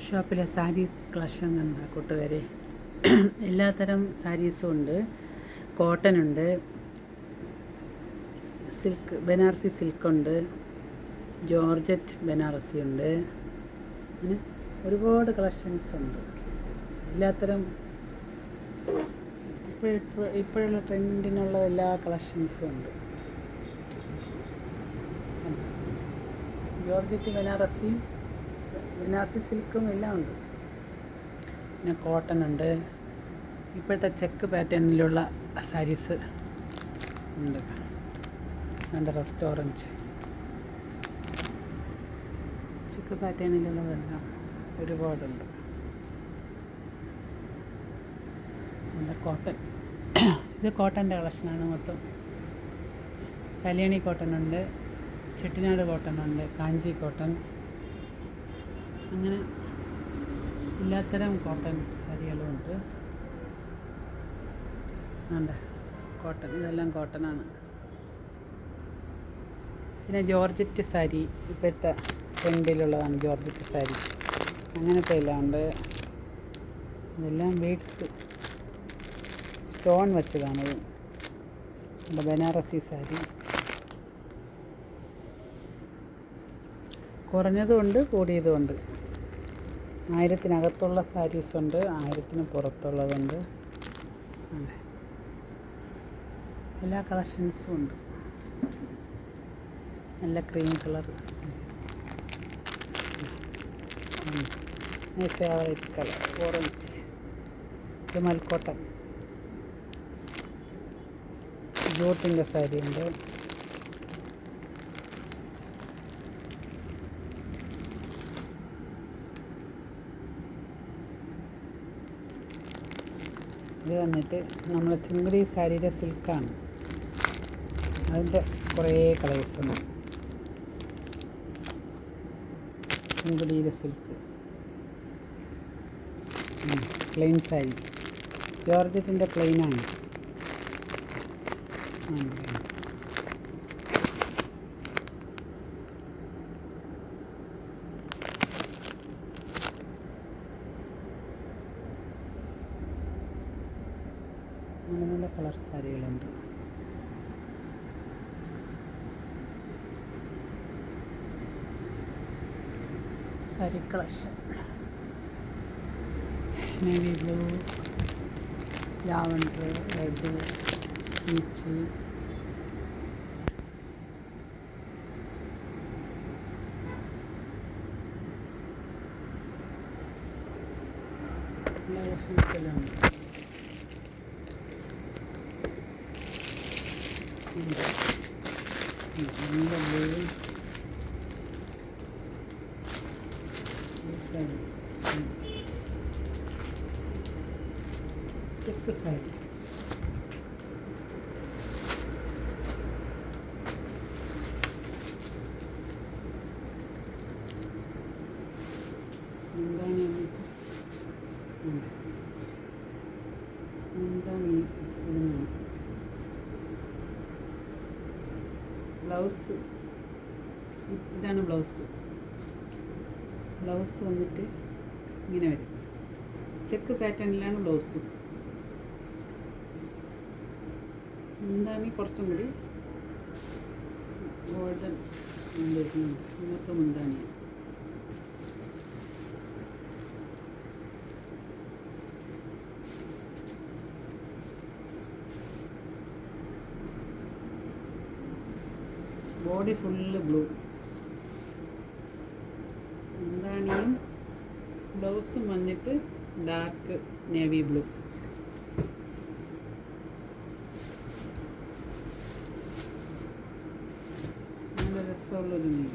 ഷോപ്പിലെ sari collection കണ്ട കൂട്ടുകാരെ, എല്ലാത്തരം സാരീസും ഉണ്ട്. കോട്ടൺ ഉണ്ട്, സിൽക്ക് ബനാറസി സിൽക്കുണ്ട്, ജോർജറ്റ് ബനാറസി ഉണ്ട്. അങ്ങനെ ഒരുപാട് കളക്ഷൻസ് ഉണ്ട്. എല്ലാത്തരം ഇപ്പോഴുള്ള ട്രെൻഡിനുള്ള എല്ലാ കളക്ഷൻസും ഉണ്ട്. ജോർജറ്റ് ബനാറസി സിൽക്കും എല്ലാം ഉണ്ട്. പിന്നെ കോട്ടൺ ഉണ്ട്. ഇപ്പോഴത്തെ ചെക്ക് പാറ്റേണിലുള്ള സാരീസ് ഉണ്ട്. രണ്ട് റെസ്റ്റോറൻറ്റ് ചെക്ക് പാറ്റേണിലുള്ളതെല്ലാം ഒരുപാടുണ്ട്. കോട്ടൺ, ഇത് കോട്ടൻ്റെ കളക്ഷനാണ് മൊത്തം. കല്യാണി കോട്ടൺ ഉണ്ട്, ചെട്ടിനാട് കോട്ടൺ ഉണ്ട്, കാഞ്ചി കോട്ടൺ, അങ്ങനെ എല്ലാത്തരം കോട്ടൺ സാരികളും ഉണ്ട്. കോട്ടൺ, ഇതെല്ലാം കോട്ടനാണ്. പിന്നെ ജോർജറ്റ് സാരി, ഇപ്പോഴത്തെ ട്രെൻഡിലുള്ളതാണ് ജോർജറ്റ് സാരി. അങ്ങനത്തെ എല്ലാം ഉണ്ട്. ഇതെല്ലാം ബീഡ്സ് സ്റ്റോൺ വെച്ചതാണത്. ബനാറസി സാരി കുറഞ്ഞതുമുണ്ട്, കൂടിയതുമുണ്ട്. 1000-നകത്തുള്ള സാരീസുണ്ട്, 1000-ന് പുറത്തുള്ളതുണ്ട്. എല്ലാ കളക്ഷൻസും ഉണ്ട്. നല്ല cream colour, my favourite colour orange. ഇത് മൽക്കോട്ടൺ ജോട്ടിൻ്റെ സാരി ഉണ്ട്. ഇത് വന്നിട്ട് നമ്മളെ ചുങ്കടി സാരിയുടെ സിൽക്കാണ്. അതിൻ്റെ കുറേ കളേഴ്സുണ്ട്. ചുങ്കടിയിലെ സിൽക്ക് പ്ലെയിൻ സാരി, ജോർജറ്റിൻ്റെ പ്ലെയിനാണ്. നല്ല നല്ല കളർ സാരികളുണ്ട്. Sari collection navy blue, lavender, red, peach, എല്ലാ കളക്ഷൻസെല്ലാം ഉണ്ട്. ചെക്ക് സാരി, ബ്ലൗസ്, ഇതാണ് ബ്ലൗസ്. ബ്ലൗസ് വന്നിട്ട് ഇങ്ങനെ വരും. ചെക്ക് പാറ്റേണിലാണ് ബ്ലൗസ്. മുന്താണി കുറച്ചും കൂടി ഗോൾഡൻ വരുന്നുണ്ട്. ഇന്നത്തെ മുന്താണിയാണ്. Body full blue. മുന്താണിയും ബ്ലൗസും വന്നിട്ട് ഡാർക്ക് നേവി ബ്ലൂ. നല്ല രസമുള്ളൊരു നീല.